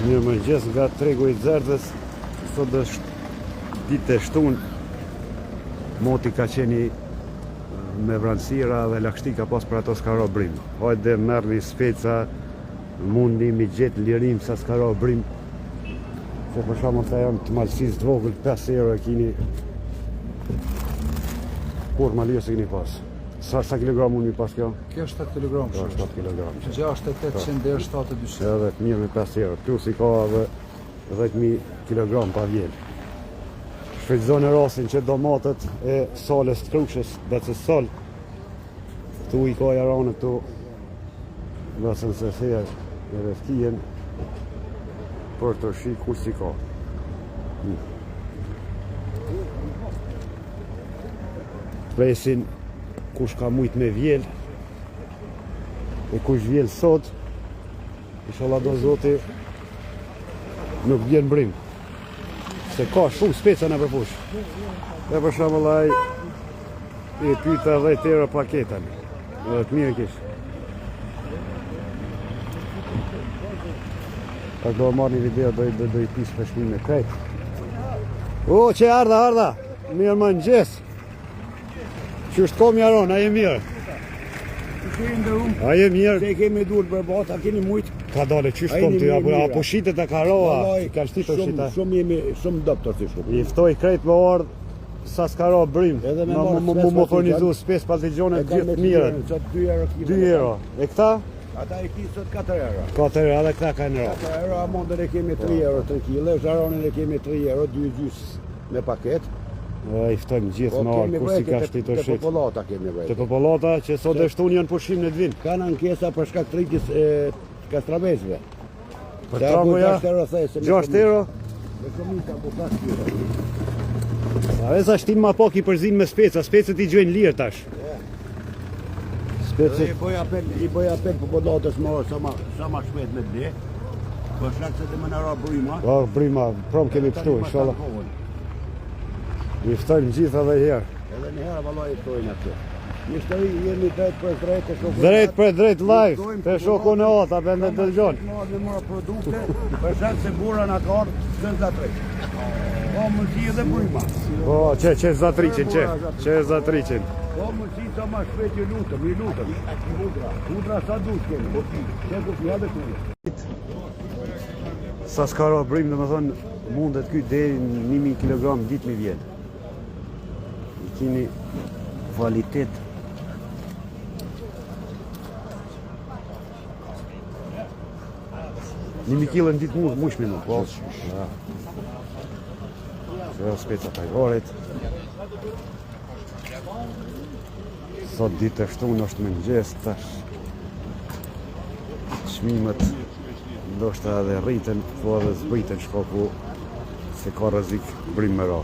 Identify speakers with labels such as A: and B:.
A: Mirëmëngjes nga tregu I Zerdhës. Sot është ditë e shtunë. Moti ka qeni me vranësira dhe lakshti ka pas për ato s'ka ro brim. Hajde merrni speca, mundi mi gjetë lirim sa s'ka ro brim. Se për shkakun ta janë të malësisë të vogël 5 euro e kini. Kur malësisë se keni pas? Sa kilogram unë mi pas kjo?
B: Kjo 7 kg.
A: 7 kg.
B: 6-800 deri 7-200.
A: Edhe të mirë me 5 euro. Plus I ka edhe 10.000 kg pa vjen. Shfrytëzoni rastin që domatet e sales të krushes, becës sal. Këtu I ka jarane këtu. Becën se thejë e reftijen për të shi ku si ka. Presin kush ka mujt me vjel e kush vjel sot inshallah do zoti nuk vjen brim se ka shumë speca në përpush dhe për shembull ai I pyeta 10 euro paketën dhe të mirë kish ka do marrë një video do I pis për shmime krejt që ardha mirë mëngjes Qështë kom jaron, a je mirë? A je mirë?
C: Se kemi dur për bata, keni mujt.
A: Ka dole, qështë kom ty, apo shitet e ka roa? Ka shti të shita?
C: Shumë doktor të shumë.
A: I ftoj krejt me ardh, sa s'ka roa brim. Më fornizu spes paltigjone gjithë mirët. 2 euro. E këta?
C: Ata I ki sot 4 euro.
A: 4 euro, edhe këta ka në roa.
C: 4 euro, amondën e kemi 3 euro 3 kg, zharonin e kemi 3 euro, 2 gjys me paket.
A: I ftojmë gjithë në arë, kur si ka shti të shqit.
C: Të popolata kemi vrejtë.
A: Të popolata që sot e shtunë janë pushim në dvin.
C: Kanë ankesa për shkak të rritjes kastraveshve.
A: Për trambuja, 6 euro.
C: Me komita po 5 euro.
A: A vesa shtim ma pak I përzin me speca, specët I gjojnë lirë tash.
C: I bëj apel popollatës më sa ma shpejt me ble. Për shkak se të më në ra brima.
A: Brima, prom kemi pështu, inshallah. I ftojmë gjitha dhe herë.
C: Edhe një herë vallaj I ftojnë atë. Një shtëri jemi drejt për drejt e shokun.
A: Drejt për drejt live, te shokun e ota, bende të dëgjon.
C: Ne mora produkte, për shkak se burra na ka ardhur za drejt. Po mundsi edhe brima.
A: Po, që zatriqin, që zatriqin.
C: Po mundsi sa më shpejt ju lutem. Udra sa duhet kemi. Që do të jave këtu.
A: Sa s'ka ro brim, domethënë mundet ky deri në 1000 kg ditë mi vjen. I keni kvalitet. Një kilo në ditë mush minut, po. Që speca pajvarit. Sot ditë e shtunë është mëngjes tash. Çmimet ndoshta edhe rriten, po edhe zbriten shkoku se ka rrezik brim me ra.